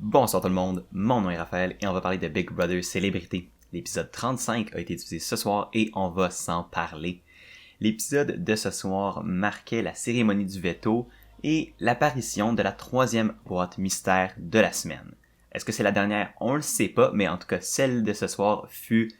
Bonsoir tout le monde, mon nom est Raphaël et on va parler de Big Brother Célébrité. L'épisode 35 a été diffusé ce soir et on va s'en parler. L'épisode de ce soir marquait la cérémonie du veto et l'apparition de la troisième boîte mystère de la semaine. Est-ce que c'est la dernière? On le sait pas, mais en tout cas celle de ce soir fut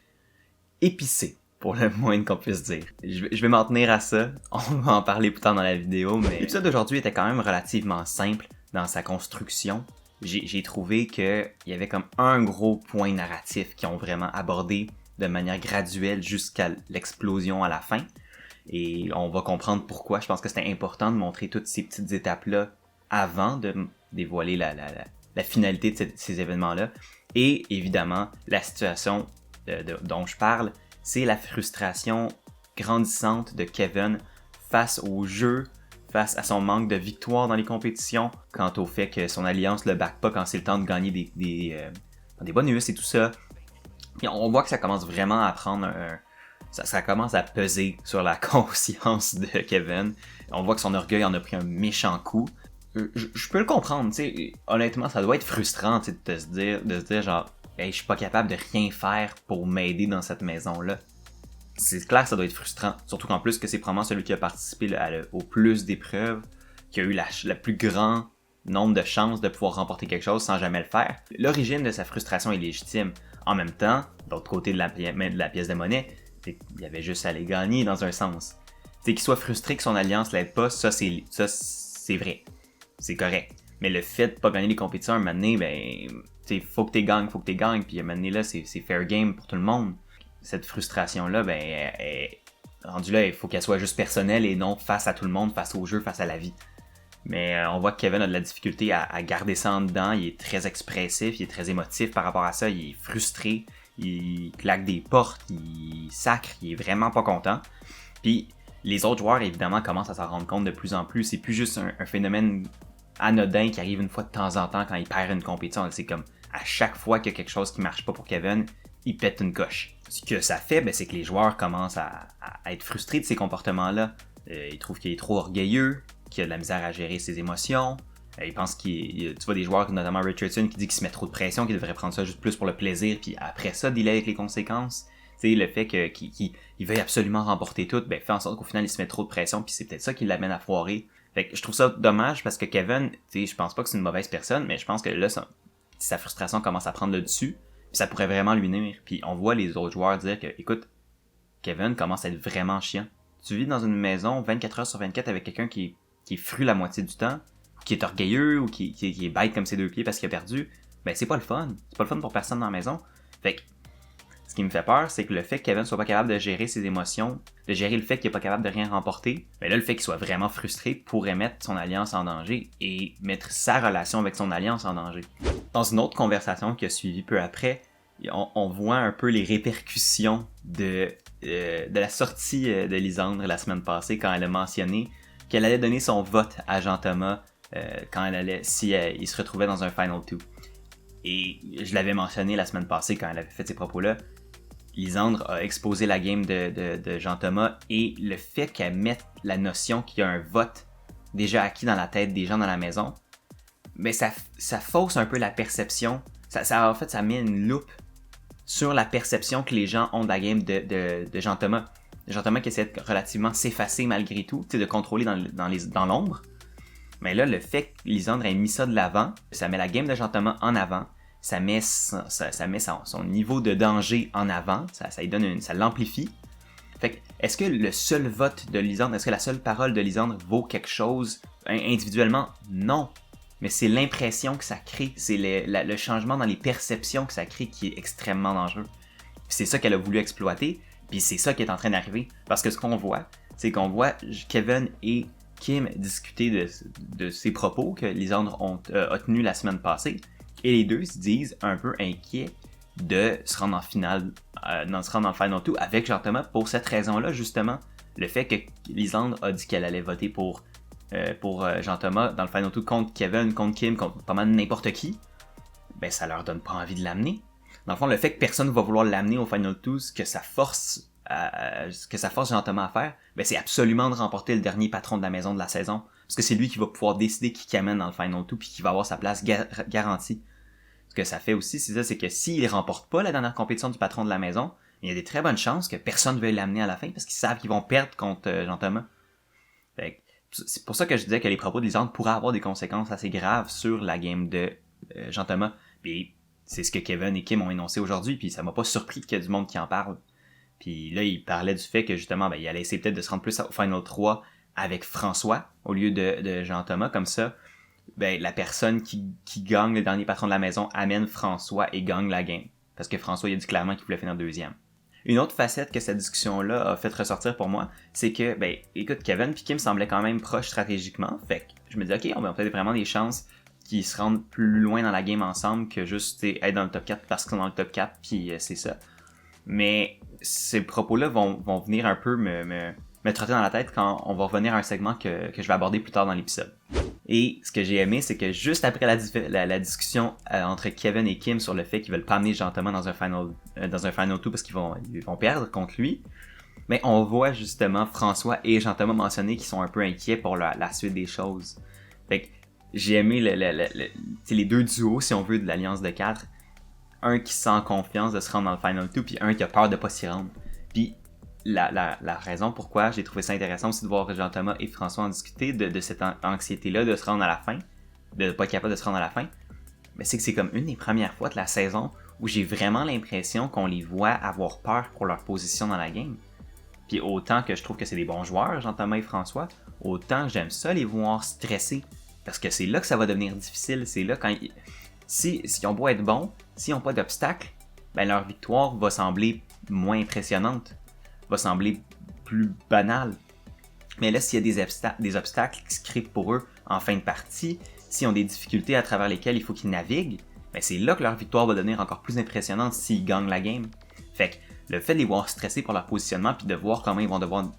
épicée, pour le moins qu'on puisse dire. Je vais m'en tenir à ça, on va en parler plus tard dans la vidéo, mais l'épisode d'aujourd'hui était quand même relativement simple dans sa construction. J'ai trouvé qu'il y avait comme un gros point narratif qu'ils ont vraiment abordé de manière graduelle jusqu'à l'explosion à la fin. Et on va comprendre pourquoi. Je pense que c'était important de montrer toutes ces petites étapes-là avant de dévoiler la finalité de ces événements-là. Et évidemment, la situation dont je parle, c'est la frustration grandissante de Kevin face au jeu, face à son manque de victoire dans les compétitions, quant au fait que son alliance le back pas quand c'est le temps de gagner des bonus et tout ça. Puis on voit que ça commence vraiment à prendre ça commence à peser sur la conscience de Kevin. On voit que son orgueil en a pris un méchant coup. Je peux le comprendre, tu sais. Honnêtement, ça doit être frustrant, tu sais, de se dire genre, hey, je suis pas capable de rien faire pour m'aider dans cette maison-là. C'est clair que ça doit être frustrant, surtout qu'en plus que c'est probablement celui qui a participé au plus d'épreuves, qui a eu le plus grand nombre de chances de pouvoir remporter quelque chose sans jamais le faire. L'origine de sa frustration est légitime. En même temps, de l'autre côté de la pièce de monnaie, il y avait juste à les gagner dans un sens. C'est qu'il soit frustré que son alliance l'aide pas, ça c'est vrai. C'est correct. Mais le fait de pas gagner les compétitions un moment donné, ben, faut que t'es gagnes, puis un moment donné là, c'est fair game pour tout le monde. Cette frustration-là, ben, rendue là, il faut qu'elle soit juste personnelle et non face à tout le monde, face au jeu, face à la vie. Mais on voit que Kevin a de la difficulté à garder ça en dedans, il est très expressif, il est très émotif par rapport à ça, il est frustré, il claque des portes, il sacre, il est vraiment pas content. Puis les autres joueurs, évidemment, commencent à s'en rendre compte de plus en plus, c'est plus juste un phénomène anodin qui arrive une fois de temps en temps quand il perd une compétition, c'est comme à chaque fois qu'il y a quelque chose qui marche pas pour Kevin, il pète une coche. Ce que ça fait, ben, c'est que les joueurs commencent à être frustrés de ces comportements-là. Ils trouvent qu'il est trop orgueilleux, qu'il a de la misère à gérer ses émotions. Ils pensent tu vois des joueurs, notamment Richardson, qui dit qu'il se met trop de pression, qu'il devrait prendre ça juste plus pour le plaisir, puis après ça, dealer avec les conséquences. Tu sais, le fait qu'il veuille absolument remporter tout, ben, fait en sorte qu'au final, il se met trop de pression, puis c'est peut-être ça qui l'amène à foirer. Fait que je trouve ça dommage parce que Kevin, tu sais, je pense pas que c'est une mauvaise personne, mais je pense que là, sa frustration commence à prendre le dessus. Puis ça pourrait vraiment lui nuire. Puis on voit les autres joueurs dire que, écoute, Kevin commence à être vraiment chiant. Tu vis dans une maison 24 heures sur 24 avec quelqu'un qui est fru la moitié du temps, qui est orgueilleux ou qui est bête comme ses deux pieds parce qu'il a perdu. Ben c'est pas le fun. C'est pas le fun pour personne dans la maison. Fait que ce qui me fait peur, c'est que le fait que Kevin soit pas capable de gérer ses émotions, de gérer le fait qu'il est pas capable de rien remporter, ben là le fait qu'il soit vraiment frustré pourrait mettre son alliance en danger et mettre sa relation avec son alliance en danger. Dans une autre conversation qui a suivi peu après, on voit un peu les répercussions de la sortie de Lisandre la semaine passée quand elle a mentionné qu'elle allait donner son vote à Jean-Thomas quand il se retrouvait dans un Final 2. Et je l'avais mentionné la semaine passée quand elle avait fait ces propos-là. Lisandre a exposé la game de Jean-Thomas et le fait qu'elle mette la notion qu'il y a un vote déjà acquis dans la tête des gens dans la maison, mais ça fausse un peu la perception. En fait, ça met une loupe sur la perception que les gens ont de la game de Jean-Thomas. Jean-Thomas qui essaie de relativement s'effacer malgré tout, de contrôler dans l'ombre. Mais là, le fait que Lisandre ait mis ça de l'avant, ça met la game de Jean-Thomas en avant, ça met son niveau de danger en avant, ça l'amplifie. Fait que, est-ce que le seul vote de Lisandre, est-ce que la seule parole de Lisandre vaut quelque chose individuellement? Non. Mais c'est l'impression que ça crée, c'est le changement dans les perceptions que ça crée qui est extrêmement dangereux. C'est ça qu'elle a voulu exploiter, puis c'est ça qui est en train d'arriver. Parce que ce qu'on voit, c'est qu'on voit Kevin et Kim discuter de ces propos que Lisandre a tenus la semaine passée, et les deux se disent un peu inquiets de se rendre en finale, se rendre en Final 2 avec Jean-Thomas pour cette raison-là, justement. Le fait que Lisandre a dit qu'elle allait voter pour Jean-Thomas dans le Final 2 contre Kevin, contre Kim, contre pas mal n'importe qui, ben ça leur donne pas envie de l'amener. Dans le fond, le fait que personne va vouloir l'amener au Final 2, ce que ça force Jean-Thomas à faire, ben c'est absolument de remporter le dernier patron de la maison de la saison. Parce que c'est lui qui va pouvoir décider qui amène dans le Final 2 puis qui va avoir sa place garantie. ce que ça fait aussi, c'est ça, c'est que s'il remporte pas la dernière compétition du patron de la maison, il y a des très bonnes chances que personne ne veuille l'amener à la fin parce qu'ils savent qu'ils vont perdre contre Jean-Thomas. Fait que, c'est pour ça que je disais que les propos de Lisandre pourraient avoir des conséquences assez graves sur la game de Jean-Thomas. Puis c'est ce que Kevin et Kim ont énoncé aujourd'hui, puis ça m'a pas surpris qu'il y ait du monde qui en parle. Puis là, il parlait du fait que justement, il allait essayer peut-être de se rendre plus au Final 3 avec François au lieu de Jean-Thomas, comme ça. La personne qui gagne le dernier patron de la maison amène François et gagne la game. Parce que François, il a dit clairement qu'il voulait finir deuxième. Une autre facette que cette discussion-là a fait ressortir pour moi, c'est que, écoute, Kevin et Kim semblaient quand même proches stratégiquement. Fait que je me dis, ok, on a peut-être vraiment des chances qu'ils se rendent plus loin dans la game ensemble que juste être dans le top 4 parce qu'ils sont dans le top 4, puis c'est ça. Mais ces propos-là vont venir un peu me trotter dans la tête quand on va revenir à un segment que je vais aborder plus tard dans l'épisode. Et ce que j'ai aimé, c'est que juste après la discussion entre Kevin et Kim sur le fait qu'ils veulent pas amener Jean-Thomas dans un Final 2 parce qu'ils vont perdre contre lui, mais on voit justement François et Jean-Thomas mentionner qu'ils sont un peu inquiets pour la suite des choses. Fait que j'ai aimé les deux duos, si on veut, de l'Alliance de 4. Un qui sent confiance de se rendre dans le Final 2, puis un qui a peur de pas s'y rendre. Puis la raison pourquoi j'ai trouvé ça intéressant aussi de voir Jean-Thomas et François en discuter de cette anxiété-là de se rendre à la fin, de pas être capable de se rendre à la fin, mais c'est que c'est comme une des premières fois de la saison où j'ai vraiment l'impression qu'on les voit avoir peur pour leur position dans la game. Puis autant que je trouve que c'est des bons joueurs, Jean-Thomas et François, autant j'aime ça les voir stressés, parce que c'est là que ça va devenir difficile, c'est là quand s'ils ont beau être bons, s'ils n'ont pas d'obstacles, leur victoire va sembler moins impressionnante, va sembler plus banale. Mais là, s'il y a des obstacles qui se créent pour eux en fin de partie, s'ils ont des difficultés à travers lesquelles il faut qu'ils naviguent, c'est là que leur victoire va devenir encore plus impressionnante s'ils gagnent la game. Fait que le fait de les voir stressés pour leur positionnement puis de voir comment ils vont devoir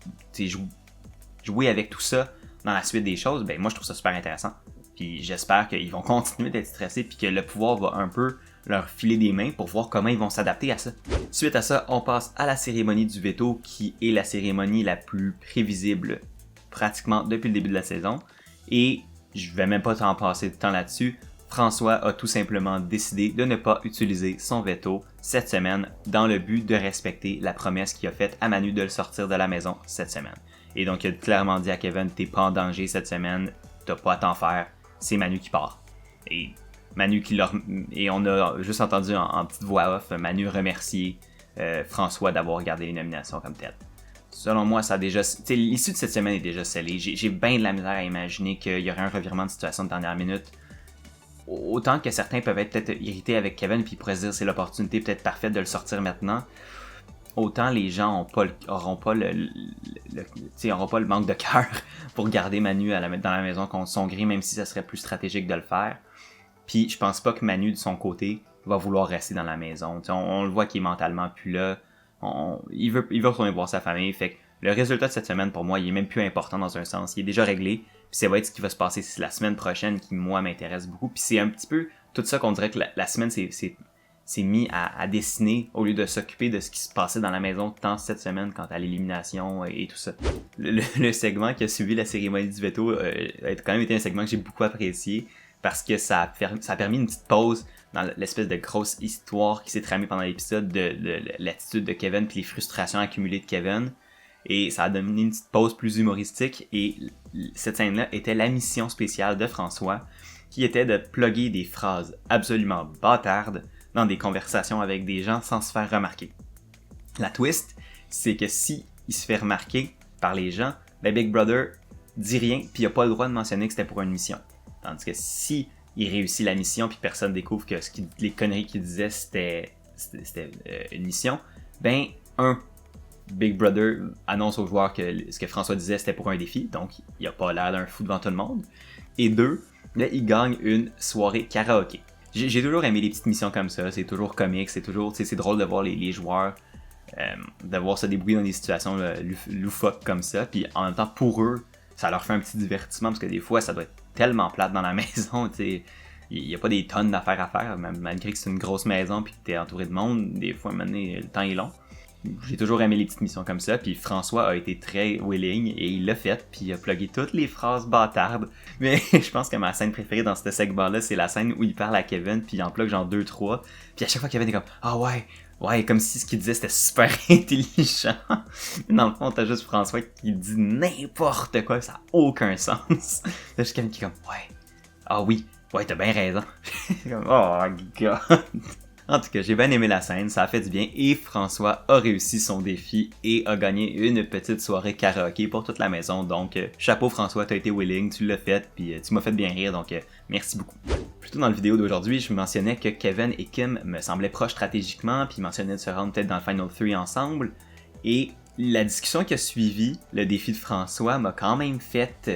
jouer avec tout ça dans la suite des choses, moi je trouve ça super intéressant. Puis j'espère qu'ils vont continuer d'être stressés puis que le pouvoir va un peu leur filer des mains pour voir comment ils vont s'adapter à ça. Suite à ça, on passe à la cérémonie du veto qui est la cérémonie la plus prévisible pratiquement depuis le début de la saison. Et je vais même pas t'en passer de temps là-dessus. François a tout simplement décidé de ne pas utiliser son veto cette semaine dans le but de respecter la promesse qu'il a faite à Manu de le sortir de la maison cette semaine. Et donc il a clairement dit à Kevin, t'es pas en danger cette semaine, t'as pas à t'en faire, c'est Manu qui part. Et Manu et on a juste entendu en petite voix off Manu remercier François d'avoir gardé les nominations comme telles. Selon moi, ça a déjà, l'issue de cette semaine est déjà scellée. J'ai bien de la misère à imaginer qu'il y aurait un revirement de situation de dernière minute. Autant que certains peuvent être peut-être irrités avec Kevin puis pourraient se dire c'est l'opportunité peut-être parfaite de le sortir maintenant. Autant les gens auront pas le manque de cœur pour garder Manu dans la maison contre son gré, même si ça serait plus stratégique de le faire. Puis je pense pas que Manu de son côté va vouloir rester dans la maison. On le voit qu'il est mentalement plus là. Il veut retourner voir sa famille. Fait que le résultat de cette semaine pour moi il est même plus important dans un sens. Il est déjà réglé. Puis ça va être ce qui va se passer la semaine prochaine qui moi m'intéresse beaucoup. Puis c'est un petit peu tout ça qu'on dirait que la semaine c'est mis à dessiner au lieu de s'occuper de ce qui se passait dans la maison tant cette semaine quant à l'élimination et tout ça. Le segment qui a suivi la cérémonie du veto a quand même été un segment que j'ai beaucoup apprécié parce que ça a permis une petite pause dans l'espèce de grosse histoire qui s'est tramée pendant l'épisode de l'attitude de Kevin puis les frustrations accumulées de Kevin. Et ça a donné une petite pause plus humoristique et cette scène-là était la mission spéciale de François qui était de plugger des phrases absolument bâtardes dans des conversations avec des gens sans se faire remarquer. La twist, c'est que si il se fait remarquer par les gens, Big Brother dit rien puis il a pas le droit de mentionner que c'était pour une mission. Tandis que si il réussit la mission puis personne découvre que les conneries qu'il disait c'était une mission, Big Brother annonce aux joueurs que ce que François disait c'était pour un défi, donc il a pas l'air d'un fou devant tout le monde. Et 2, là, il gagne une soirée karaoké. J'ai toujours aimé les petites missions comme ça, c'est toujours comique, c'est drôle de voir les joueurs de voir se débrouiller dans des situations loufoques comme ça, puis en même temps pour eux, ça leur fait un petit divertissement parce que des fois ça doit être tellement plate dans la maison, il n'y a pas des tonnes d'affaires à faire, malgré que c'est une grosse maison puis que t'es entouré de monde, des fois maintenant le temps est long. j'ai toujours aimé les petites missions comme ça, puis François a été très willing et il l'a fait, puis il a plugué toutes les phrases bâtardes. Mais je pense que ma scène préférée dans ce segment-là, c'est la scène où il parle à Kevin, puis il en plug genre 2-3, puis à chaque fois Kevin est comme « Ah ouais, comme si ce qu'il disait c'était super intelligent. » Dans le fond, t'as juste François qui dit n'importe quoi, ça a aucun sens. T'as juste Kevin qui est comme « Ouais, ah oui, ouais, t'as bien raison. » Comme « Oh, God. » En tout cas, j'ai bien aimé la scène, ça a fait du bien et François a réussi son défi et a gagné une petite soirée karaoké pour toute la maison. Donc, chapeau François, t'as été willing, tu l'as fait, puis tu m'as fait bien rire, donc merci beaucoup. Plus tôt dans la vidéo d'aujourd'hui, je mentionnais que Kevin et Kim me semblaient proches stratégiquement, puis mentionnaient de se rendre peut-être dans le Final 3 ensemble. Et la discussion qui a suivi le défi de François m'a quand même fait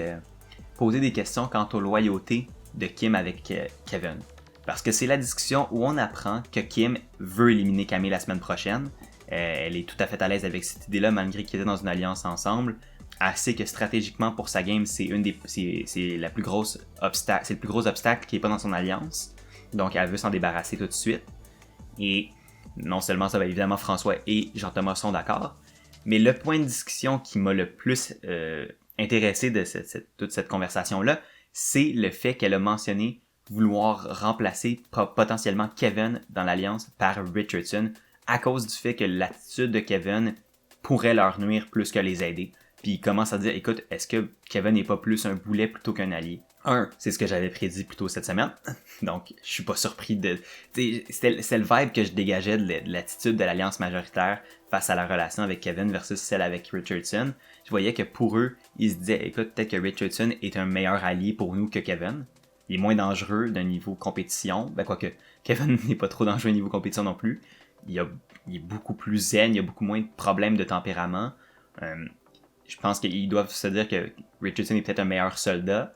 poser des questions quant aux loyautés de Kim avec Kevin. Parce que c'est la discussion où on apprend que Kim veut éliminer Camille la semaine prochaine. Elle est tout à fait à l'aise avec cette idée-là, malgré qu'ils étaient dans une alliance ensemble. Elle sait que stratégiquement pour sa game, c'est le plus gros obstacle qui n'est pas dans son alliance. Donc elle veut s'en débarrasser tout de suite. Et non seulement ça, évidemment François et Jean-Thomas sont d'accord. Mais le point de discussion qui m'a le plus intéressé de toute cette conversation-là, c'est le fait qu'elle a mentionné vouloir remplacer potentiellement Kevin dans l'alliance par Richardson à cause du fait que l'attitude de Kevin pourrait leur nuire plus que les aider. Puis il commence à dire, écoute, est-ce que Kevin n'est pas plus un boulet plutôt qu'un allié? C'est ce que j'avais prédit plus tôt cette semaine. Donc, je suis pas surpris de... C'était le vibe que je dégageais de l'attitude de l'alliance majoritaire face à la relation avec Kevin versus celle avec Richardson. Je voyais que pour eux, ils se disaient, écoute, peut-être que Richardson est un meilleur allié pour nous que Kevin. Il est moins dangereux d'un niveau compétition. Ben, quoique, Kevin n'est pas trop dangereux au niveau compétition non plus. Il est beaucoup plus zen, il y a beaucoup moins de problèmes de tempérament. Je pense qu'ils doivent se dire que Richardson est peut-être un meilleur soldat.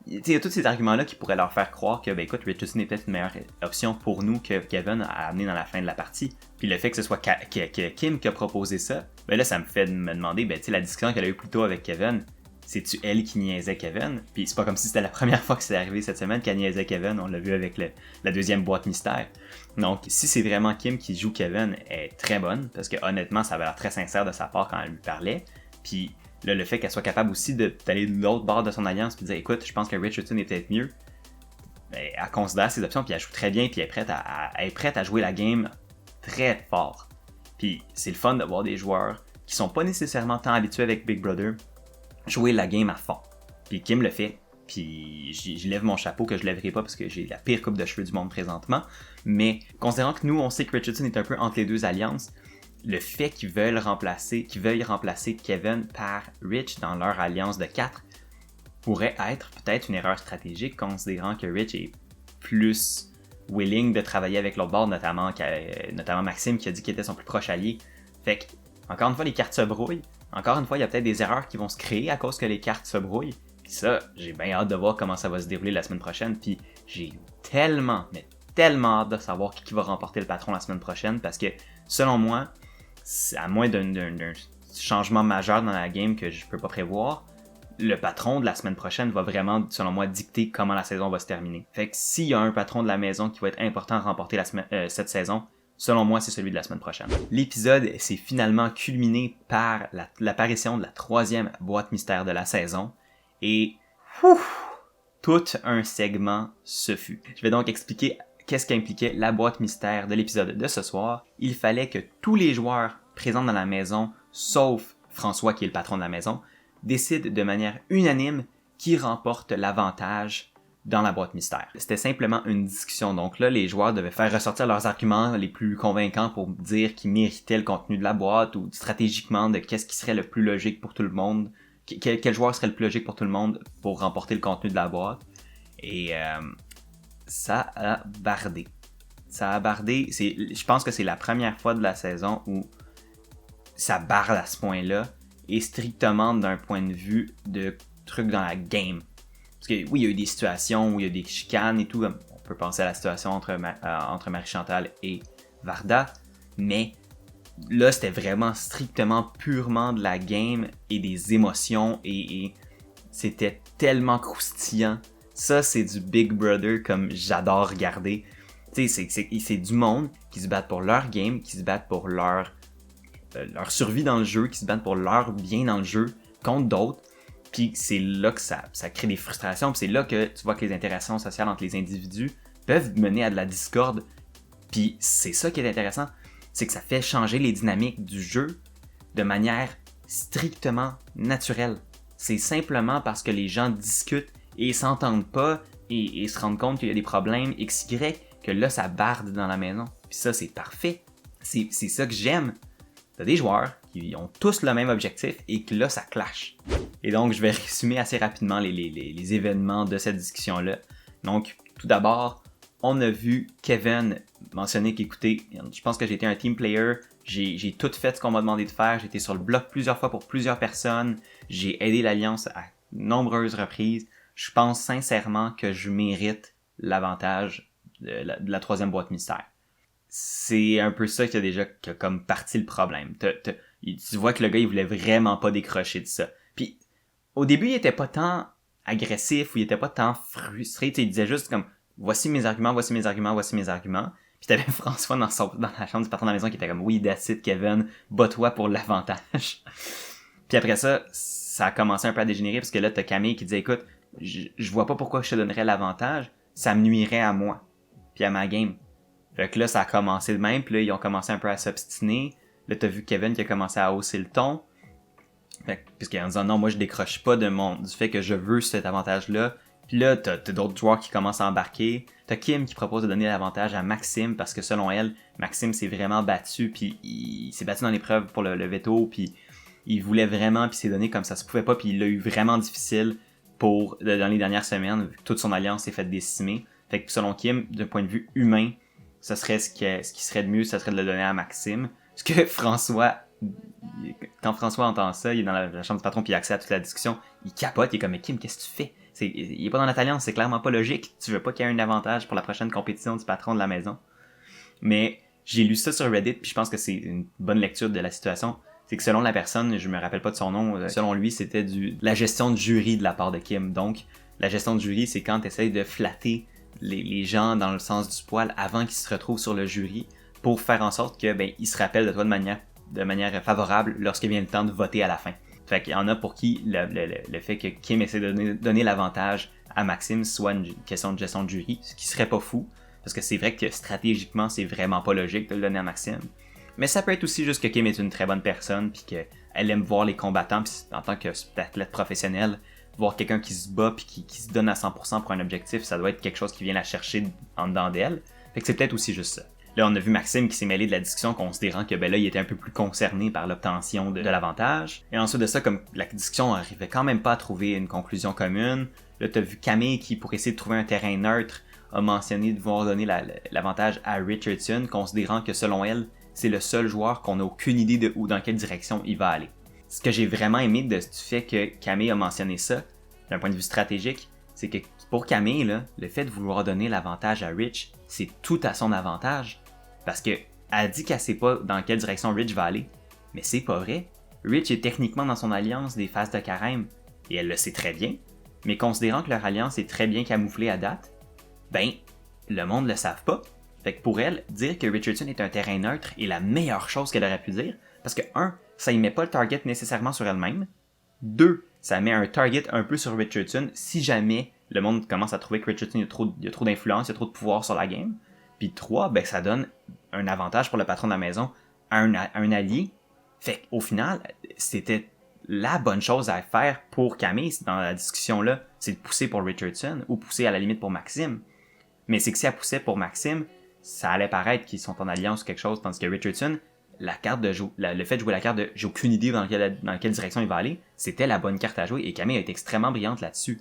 Il y a tous ces arguments-là qui pourraient leur faire croire que, ben écoute, Richardson est peut-être une meilleure option pour nous que Kevin a amené dans la fin de la partie. Puis le fait que ce soit Kim qui a proposé ça, ben là, ça me fait me demander, ben tu sais, la discussion qu'elle a eue plus tôt avec Kevin, c'est-tu elle qui niaisait Kevin? Puis c'est pas comme si c'était la première fois que c'est arrivé cette semaine qu'elle niaisait Kevin, on l'a vu avec la deuxième boîte mystère. Donc, si c'est vraiment Kim qui joue Kevin, elle est très bonne, parce que honnêtement, ça avait l'air très sincère de sa part quand elle lui parlait. Puis là, le fait qu'elle soit capable aussi d'aller de l'autre bord de son alliance puis de dire, écoute, je pense que Richardson est peut-être mieux, elle considère ses options, puis elle joue très bien, puis elle est prête à jouer la game très fort. Puis c'est le fun de voir des joueurs qui sont pas nécessairement tant habitués avec Big Brother jouer la game à fond. Puis Kim le fait, puis je lève mon chapeau que je lèverai pas parce que j'ai la pire coupe de cheveux du monde présentement, mais considérant que nous, on sait que Richardson est un peu entre les deux alliances, le fait qu'ils veuillent remplacer Kevin par Rich dans leur alliance de 4 pourrait être peut-être une erreur stratégique, considérant que Rich est plus willing de travailler avec l'autre bord, notamment Maxime qui a dit qu'il était son plus proche allié. Fait que, encore une fois, les cartes se brouillent. Encore une fois, il y a peut-être des erreurs qui vont se créer à cause que les cartes se brouillent. Puis ça, j'ai bien hâte de voir comment ça va se dérouler la semaine prochaine. Puis j'ai tellement hâte de savoir qui va remporter le patron la semaine prochaine. Parce que, selon moi, à moins d'un changement majeur dans la game que je peux pas prévoir, le patron de la semaine prochaine va vraiment, selon moi, dicter comment la saison va se terminer. Fait que s'il y a un patron de la maison qui va être important à remporter cette saison, selon moi, c'est celui de la semaine prochaine. L'épisode s'est finalement culminé par l'apparition de la 3e boîte mystère de la saison. Et tout un segment se fut. Je vais donc expliquer qu'est-ce qu'impliquait la boîte mystère de l'épisode de ce soir. Il fallait que tous les joueurs présents dans la maison, sauf François qui est le patron de la maison, décident de manière unanime qui remporte l'avantage dans la boîte mystère. C'était simplement une discussion. Donc là, les joueurs devaient faire ressortir leurs arguments les plus convaincants pour dire qu'ils méritaient le contenu de la boîte ou stratégiquement de qu'est-ce qui serait le plus logique pour tout le monde, quel joueur serait le plus logique pour tout le monde pour remporter le contenu de la boîte. Et ça a bardé. Je pense que c'est la première fois de la saison où ça barde à ce point-là et strictement d'un point de vue de trucs dans la game. Parce que oui, il y a eu des situations où il y a des chicanes et tout. On peut penser à la situation entre Marie-Chantal et Varda. Mais là, c'était vraiment strictement, purement de la game et des émotions. Et c'était tellement croustillant. Ça, c'est du Big Brother comme j'adore regarder. Tu sais, c'est du monde qui se battent pour leur game, qui se battent pour leur leur survie dans le jeu, qui se battent pour leur bien dans le jeu contre d'autres. Puis c'est là que ça crée des frustrations, puis c'est là que tu vois que les interactions sociales entre les individus peuvent mener à de la discorde. Puis c'est ça qui est intéressant, c'est que ça fait changer les dynamiques du jeu de manière strictement naturelle. C'est simplement parce que les gens discutent et s'entendent pas et se rendent compte qu'il y a des problèmes XY que là ça barde dans la maison. Puis ça c'est parfait. C'est ça que j'aime. T'as des joueurs qui ont tous le même objectif et que là ça clash. Et donc je vais résumer assez rapidement les événements de cette discussion-là. Donc tout d'abord, on a vu Kevin mentionner qu'écoutez, je pense que j'ai été un team player, j'ai tout fait ce qu'on m'a demandé de faire, j'ai été sur le bloc plusieurs fois pour plusieurs personnes, j'ai aidé l'Alliance à nombreuses reprises. Je pense sincèrement que je mérite l'avantage de la troisième boîte mystère. C'est un peu ça qui a comme parti le problème. Tu vois que le gars, il voulait vraiment pas décrocher de ça. Puis, au début, il était pas tant agressif ou il était pas tant frustré. Il disait juste comme, voici mes arguments, voici mes arguments, voici mes arguments. Puis t'avais François dans la chambre du patron de la maison qui était comme, oui, that's it, Kevin, bats-toi pour l'avantage. Puis après ça a commencé un peu à dégénérer parce que là, t'as Camille qui disait, écoute, je vois pas pourquoi je te donnerais l'avantage, ça me nuirait à moi, puis à ma game. Fait que là, ça a commencé de même, puis là, ils ont commencé un peu à s'obstiner. Là, t'as vu Kevin qui a commencé à hausser le ton. Fait que, puisqu'en disant, non, moi, je décroche pas du fait que je veux cet avantage-là. Puis là, t'as d'autres joueurs qui commencent à embarquer. T'as Kim qui propose de donner l'avantage à Maxime, parce que selon elle, Maxime s'est vraiment battu, puis il s'est battu dans l'épreuve pour le veto, puis il voulait vraiment, puis s'est donné comme ça se pouvait pas, puis il l'a eu vraiment difficile dans les dernières semaines, vu que toute son alliance s'est faite décimer. Fait que selon Kim, d'un point de vue humain, ce qui serait de mieux, ce serait de le donner à Maxime. Parce que quand François entend ça, il est dans la chambre du patron puis il a accès à toute la discussion, il capote, il est comme, mais Kim, qu'est-ce que tu fais? Il est pas dans notre alliance, c'est clairement pas logique. Tu veux pas qu'il y ait un avantage pour la prochaine compétition du patron de la maison. Mais j'ai lu ça sur Reddit puis je pense que c'est une bonne lecture de la situation. C'est que selon la personne, je me rappelle pas de son nom, selon lui, c'était la gestion de jury de la part de Kim. Donc, la gestion de jury, c'est quand tu essaies de flatter les gens dans le sens du poil avant qu'ils se retrouvent sur le jury pour faire en sorte que ils se rappellent de toi de manière favorable lorsqu'il vient le temps de voter à la fin. Fait qu'il y en a pour qui le fait que Kim essaie de donner l'avantage à Maxime soit une question de gestion de jury, ce qui serait pas fou, parce que c'est vrai que stratégiquement, c'est vraiment pas logique de le donner à Maxime. Mais ça peut être aussi juste que Kim est une très bonne personne, puis qu'elle aime voir les combattants, puis en tant qu'athlète professionnel, voir quelqu'un qui se bat puis qui se donne à 100% pour un objectif, ça doit être quelque chose qui vient la chercher en dedans d'elle. Fait que c'est peut-être aussi juste ça. Là, on a vu Maxime qui s'est mêlé de la discussion considérant que là, il était un peu plus concerné par l'obtention de l'avantage. Et ensuite de ça, comme la discussion arrivait quand même pas à trouver une conclusion commune, là, t'as vu Camille qui, pour essayer de trouver un terrain neutre, a mentionné de vouloir donner l'avantage à Richardson, considérant que selon elle, c'est le seul joueur qu'on n'a aucune idée de où dans quelle direction il va aller. Ce que j'ai vraiment aimé du fait que Camille a mentionné ça, d'un point de vue stratégique, c'est que pour Camille, là, le fait de vouloir donner l'avantage à Rich, c'est tout à son avantage. Parce que elle dit qu'elle sait pas dans quelle direction Rich va aller. Mais c'est pas vrai. Rich est techniquement dans son alliance des phases de carême, et elle le sait très bien. Mais considérant que leur alliance est très bien camouflée à date, le monde le savent pas. Fait que pour elle, dire que Richardson est un terrain neutre est la meilleure chose qu'elle aurait pu dire, parce que 1, ça y met pas le target nécessairement sur elle-même. 2, ça met un target un peu sur Richardson si jamais le monde commence à trouver que Richardson il y a trop d'influence, il y a trop de pouvoir sur la game. Puis 3, ça donne un avantage pour le patron de la maison à un allié. Fait qu'au final, c'était la bonne chose à faire pour Camille dans la discussion-là, c'est de pousser pour Richardson ou pousser à la limite pour Maxime. Mais c'est que si elle poussait pour Maxime, ça allait paraître qu'ils sont en alliance ou quelque chose, tandis que Richardson, le fait de jouer la carte de j'ai aucune idée dans quelle direction il va aller, c'était la bonne carte à jouer et Camille a été extrêmement brillante là-dessus.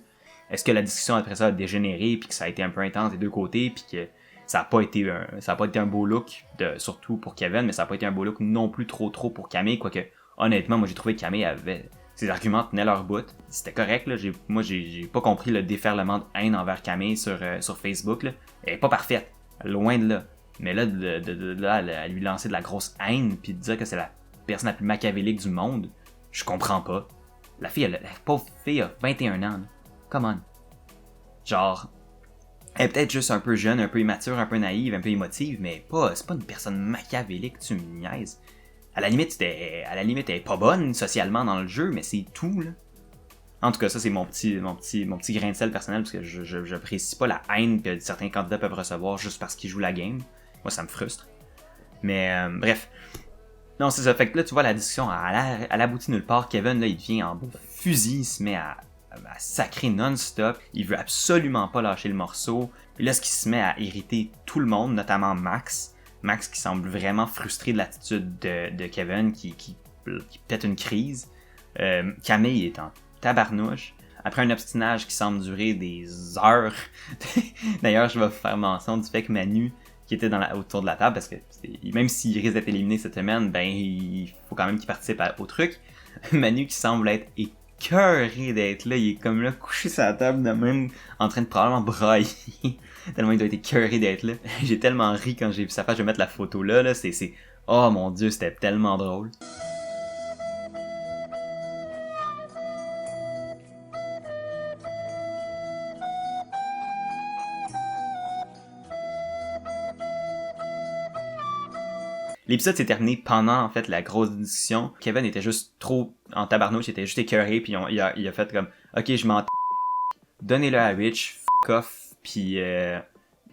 Est-ce que la discussion après ça a dégénéré puis que ça a été un peu intense des deux côtés puis que ça a pas été un beau look surtout pour Kevin, mais ça a pas été un beau look non plus trop pour Camille, quoique honnêtement moi j'ai trouvé que Camille avait ses arguments tenaient leur bout, c'était correct là, j'ai pas compris le déferlement de haine envers Camille sur Facebook là. Elle est pas parfaite, loin de là. Mais là, de là à lui lancer de la grosse haine puis de dire que c'est la personne la plus machiavélique du monde, je comprends pas. La pauvre fille a 21 ans, là. Come on. Genre, elle est peut-être juste un peu jeune, un peu immature, un peu naïve, un peu émotive, mais c'est pas une personne machiavélique, tu me niaises. À la limite, elle est pas bonne socialement dans le jeu, mais c'est tout, là. En tout cas, ça, c'est mon petit grain de sel personnel, parce que je apprécie pas la haine que certains candidats peuvent recevoir juste parce qu'ils jouent la game. Moi, ça me frustre. Mais, bref. Non, c'est ça. Fait que là, tu vois, la discussion, elle aboutit nulle part. Kevin, là, il devient en beau fusil, il se met à sacrer non-stop. Il veut absolument pas lâcher le morceau. Puis là, ce qui se met à irriter tout le monde, notamment Max. Max qui semble vraiment frustré de l'attitude de Kevin, qui pète une crise. Camille est en tabarnouche. Après un obstinage qui semble durer des heures. D'ailleurs, je vais vous faire mention du fait que Manu, qui était autour de la table, parce que même s'il risque d'être éliminé cette semaine, ben il faut quand même qu'il participe au truc. Manu qui semble être écœuré d'être là, il est comme là couché sur la table de même, en train de probablement brailler. Tellement il doit être écœuré d'être là. J'ai tellement ri quand j'ai vu sa face, je vais mettre la photo là, c'est... Oh mon dieu, c'était tellement drôle. L'épisode s'est terminé pendant, en fait, la grosse discussion. Kevin était juste trop en tabarnouche, il était juste écœuré, puis il a fait comme « Ok, je m'en donnez-le à Rich, f*** off, puis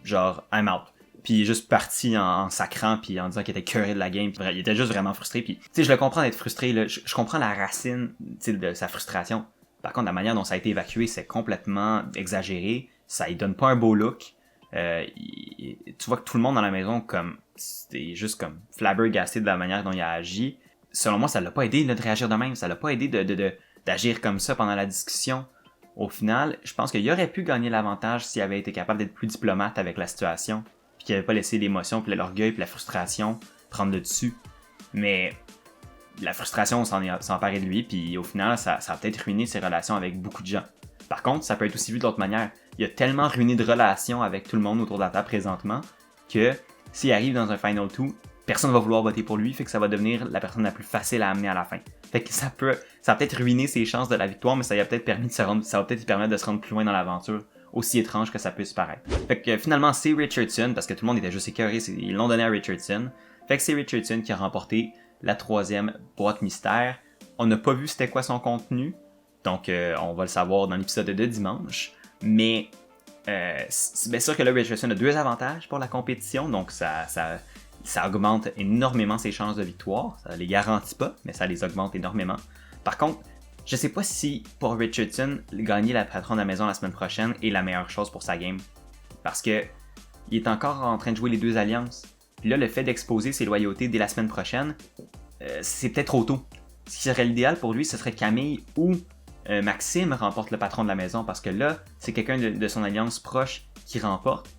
genre, I'm out. » Puis il est juste parti en sacrant, puis en disant qu'il était écœuré de la game, puis il était juste vraiment frustré, puis tu sais, je le comprends d'être frustré, là. Je comprends la racine, tu sais, de sa frustration. Par contre, la manière dont ça a été évacué, c'est complètement exagéré, ça lui donne pas un beau look. Tu vois que tout le monde dans la maison comme c'était juste comme flabbergasté de la manière dont il a agi. Selon moi, ça l'a pas aidé là, de réagir de même, ça l'a pas aidé d'agir comme ça pendant la discussion. Au final, je pense qu'il aurait pu gagner l'avantage s'il avait été capable d'être plus diplomate avec la situation, puis qu'il avait pas laissé l'émotion, puis l'orgueil, puis la frustration prendre le dessus. Mais la frustration s'en emparer de lui, puis au final, ça a peut-être ruiné ses relations avec beaucoup de gens. Par contre, ça peut être aussi vu de l'autre manière. Il a tellement ruiné de relations avec tout le monde autour de la table présentement que s'il arrive dans un Final 2, personne va vouloir voter pour lui, fait que ça va devenir la personne la plus facile à amener à la fin. Fait que ça a peut-être ruiné ses chances de la victoire, mais ça lui a peut-être permis ça va peut-être lui permettre de se rendre plus loin dans l'aventure, aussi étrange que ça puisse paraître. Fait que finalement, c'est Richardson, parce que tout le monde était juste écœuré, ils l'ont donné à Richardson. Fait que c'est Richardson qui a remporté la 3e boîte mystère. On n'a pas vu c'était quoi son contenu, donc on va le savoir dans l'épisode de dimanche. Mais c'est bien sûr que là, Richardson a 2 avantages pour la compétition, donc ça augmente énormément ses chances de victoire. Ça les garantit pas, mais ça les augmente énormément. Par contre, je sais pas si pour Richardson, gagner la patronne de la maison la semaine prochaine est la meilleure chose pour sa game. Parce que il est encore en train de jouer les 2 alliances. Puis là, le fait d'exposer ses loyautés dès la semaine prochaine, c'est peut-être trop tôt. Ce qui serait l'idéal pour lui, ce serait Camille ou Maxime remporte le patron de la maison, parce que là, c'est quelqu'un de son alliance proche qui remporte,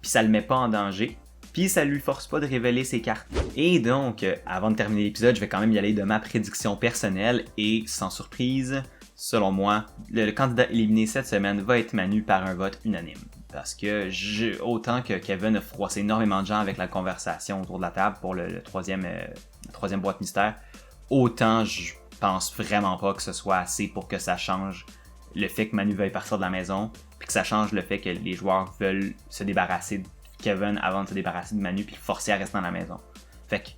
puis ça le met pas en danger, puis ça lui force pas de révéler ses cartes. Et donc, avant de terminer l'épisode, je vais quand même y aller de ma prédiction personnelle, et sans surprise, selon moi, le candidat éliminé cette semaine va être Manu par un vote unanime. Parce que autant que Kevin a froissé énormément de gens avec la conversation autour de la table pour la troisième boîte mystère, autant je pense vraiment pas que ce soit assez pour que ça change le fait que Manu veuille partir de la maison, puis que ça change le fait que les joueurs veulent se débarrasser de Kevin avant de se débarrasser de Manu, puis le forcer à rester dans la maison. Fait que,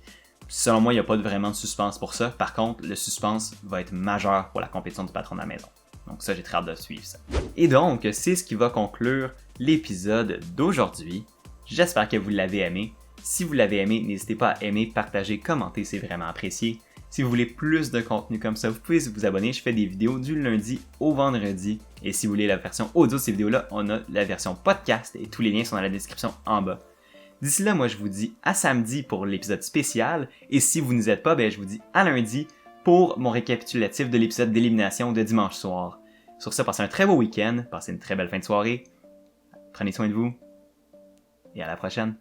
selon moi, il n'y a pas vraiment de suspense pour ça. Par contre, le suspense va être majeur pour la compétition du patron de la maison. Donc ça, j'ai très hâte de suivre ça. Et donc, c'est ce qui va conclure l'épisode d'aujourd'hui. J'espère que vous l'avez aimé. Si vous l'avez aimé, n'hésitez pas à aimer, partager, commenter, c'est vraiment apprécié. Si vous voulez plus de contenu comme ça, vous pouvez vous abonner. Je fais des vidéos du lundi au vendredi. Et si vous voulez la version audio de ces vidéos-là, on a la version podcast et tous les liens sont dans la description en bas. D'ici là, moi je vous dis à samedi pour l'épisode spécial. Et si vous n'y êtes pas, je vous dis à lundi pour mon récapitulatif de l'épisode d'élimination de dimanche soir. Sur ce, passez un très beau week-end, passez une très belle fin de soirée. Prenez soin de vous et à la prochaine.